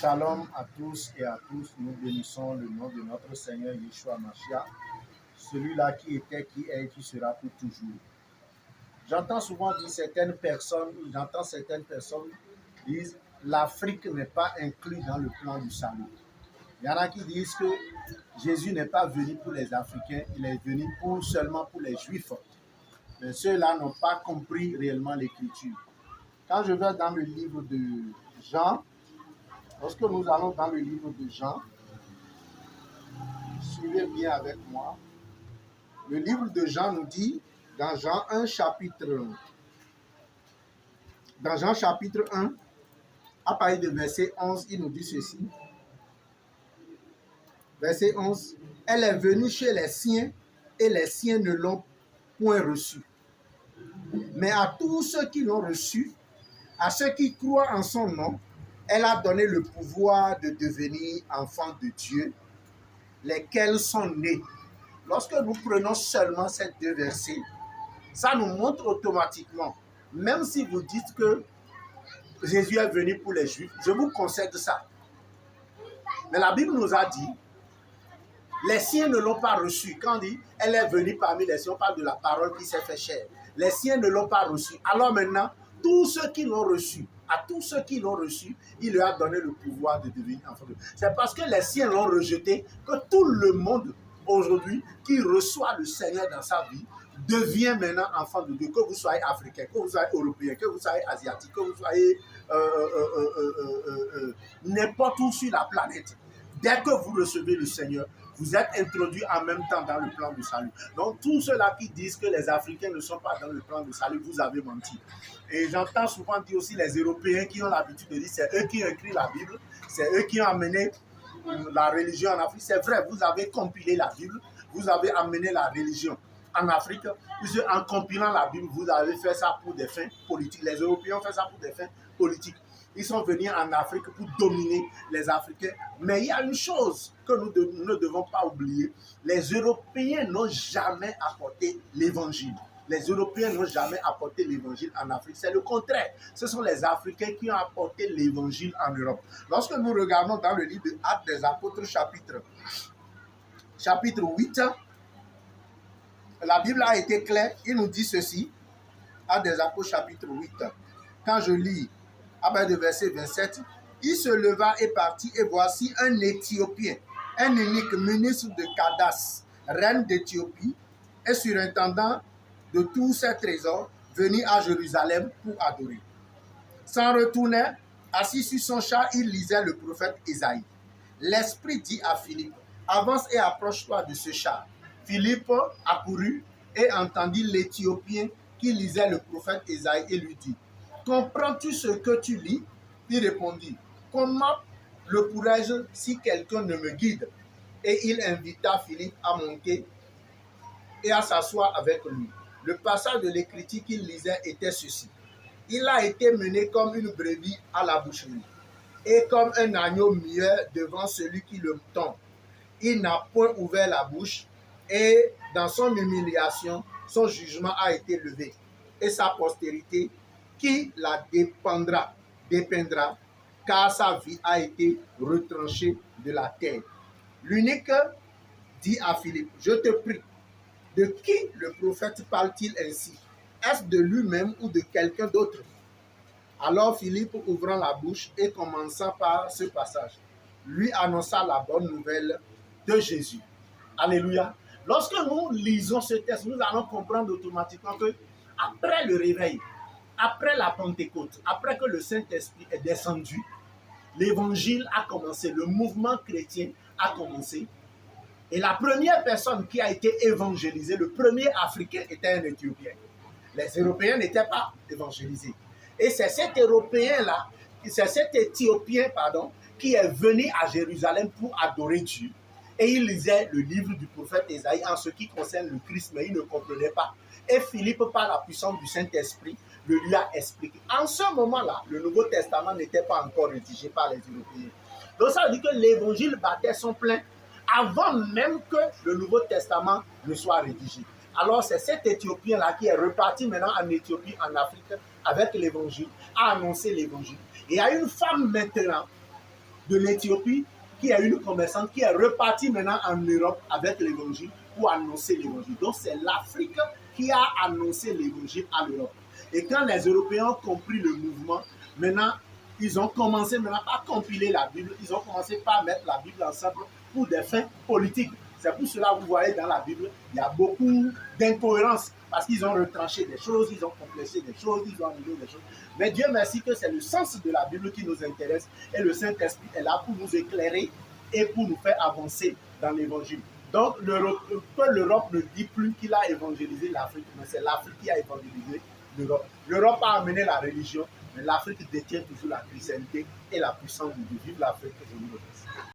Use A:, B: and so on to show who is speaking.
A: Shalom à tous et à tous. Nous bénissons le nom de notre Seigneur Yeshua Mashiach, celui-là qui était, qui est et qui sera pour toujours. J'entends souvent dire certaines personnes disent l'Afrique n'est pas incluse dans le plan du salut. Il y en a qui disent que Jésus n'est pas venu pour les Africains, il est venu seulement pour les Juifs. Mais ceux-là n'ont pas compris réellement l'Écriture. Quand je vais dans le livre de Jean, lorsque nous allons dans le livre de Jean, suivez bien avec moi. Le livre de Jean nous dit, dans Jean chapitre 1, à partir de verset 11, il nous dit ceci. Verset 11, elle est venue chez les siens et les siens ne l'ont point reçue. Mais à tous ceux qui l'ont reçue, à ceux qui croient en son nom, elle a donné le pouvoir de devenir enfants de Dieu, lesquels sont nés. Lorsque nous prenons seulement ces deux versets, ça nous montre automatiquement, même si vous dites que Jésus est venu pour les Juifs, je vous concède ça. Mais la Bible nous a dit, les siens ne l'ont pas reçu. Quand on dit, elle est venue parmi les siens, on parle de la parole qui s'est fait chair. Les siens ne l'ont pas reçu. Alors maintenant, tous ceux qui l'ont reçu, à tous ceux qui l'ont reçu, il leur a donné le pouvoir de devenir enfants de Dieu. C'est parce que les siens l'ont rejeté que tout le monde aujourd'hui qui reçoit le Seigneur dans sa vie devient maintenant enfant de Dieu. Que vous soyez africain, que vous soyez européen, que vous soyez asiatique, que vous soyez n'importe où sur la planète. Dès que vous recevez le Seigneur, vous êtes introduit en même temps dans le plan du salut. Donc, tous ceux-là qui disent que les Africains ne sont pas dans le plan du salut, vous avez menti. Et j'entends souvent dire aussi les Européens qui ont l'habitude de dire c'est eux qui ont écrit la Bible, c'est eux qui ont amené la religion en Afrique. C'est vrai, vous avez compilé la Bible, vous avez amené la religion en Afrique, puisque en compilant la Bible, vous avez fait ça pour des fins politiques. Les Européens ont fait ça pour des fins politiques. Ils sont venus en Afrique pour dominer les Africains. Mais il y a une chose que nous ne devons pas oublier. Les Européens n'ont jamais apporté l'évangile. Les Européens n'ont jamais apporté l'évangile en Afrique. C'est le contraire. Ce sont les Africains qui ont apporté l'évangile en Europe. Lorsque nous regardons dans le livre de Actes des Apôtres, chapitre 8, la Bible a été claire. Il nous dit ceci. Actes des Apôtres, chapitre 8. Quand je lis à partir de verset 27, il se leva et partit, et voici un Éthiopien, un unique ministre de Candace, reine d'Éthiopie, et surintendant de tous ses trésors, venu à Jérusalem pour adorer. S'en retournait, assis sur son char, il lisait le prophète Ésaïe. L'Esprit dit à Philippe, avance et approche-toi de ce char. Philippe accourut et entendit l'Éthiopien qui lisait le prophète Ésaïe et lui dit, comprends-tu ce que tu lis? Il répondit, comment le pourrais-je si quelqu'un ne me guide? Et il invita Philippe à monter et à s'asseoir avec lui. Le passage de l'écriture qu'il lisait était ceci. Il a été mené comme une brebis à la boucherie et comme un agneau muet devant celui qui le tond. Il n'a point ouvert la bouche et dans son humiliation, son jugement a été levé. Et sa postérité, qui la dépendra, car sa vie a été retranchée de la terre. L'unique dit à Philippe, je te prie, de qui le prophète parle-t-il ainsi? Est-ce de lui-même ou de quelqu'un d'autre? Alors Philippe, ouvrant la bouche et commençant par ce passage, lui annonça la bonne nouvelle de Jésus. Alléluia. Lorsque nous lisons ce texte, nous allons comprendre automatiquement que après le réveil, après la Pentecôte, après que le Saint-Esprit est descendu, l'évangile a commencé, le mouvement chrétien a commencé. Et la première personne qui a été évangélisée, le premier Africain était un Éthiopien. Les Européens n'étaient pas évangélisés. Et c'est cet Européen-là, c'est cet Éthiopien, qui est venu à Jérusalem pour adorer Dieu. Et il lisait le livre du prophète Ésaïe en ce qui concerne le Christ, mais il ne comprenait pas. Et Philippe, par la puissance du Saint-Esprit, le lui a expliqué. En ce moment-là, le Nouveau Testament n'était pas encore rédigé par les Européens. Donc ça veut dire que l'évangile battait son plein avant même que le Nouveau Testament ne soit rédigé. Alors c'est cet Éthiopien-là qui est reparti maintenant en Éthiopie, en Afrique, avec l'évangile, a annoncé l'évangile. Et il y a une femme maintenant de l'Éthiopie, qui est une commerçante, qui est repartie maintenant en Europe avec l'évangile pour annoncer l'évangile. Donc c'est l'Afrique qui a annoncé l'évangile à l'Europe. Et quand les Européens ont compris le mouvement, maintenant, ils ont commencé maintenant par compiler la Bible, ils ont commencé par mettre la Bible ensemble pour des fins politiques. C'est pour cela que vous voyez dans la Bible, il y a beaucoup d'incohérences parce qu'ils ont retranché des choses, ils ont complexé des choses, ils ont annulé des choses. Mais Dieu merci que c'est le sens de la Bible qui nous intéresse et le Saint-Esprit est là pour nous éclairer et pour nous faire avancer dans l'évangile. Donc, l'Europe ne dit plus qu'il a évangélisé l'Afrique, mais c'est l'Afrique qui a évangélisé l'Europe. L'Europe a amené la religion, mais l'Afrique détient toujours la chrétienté et la puissance de Dieu. Vive l'Afrique!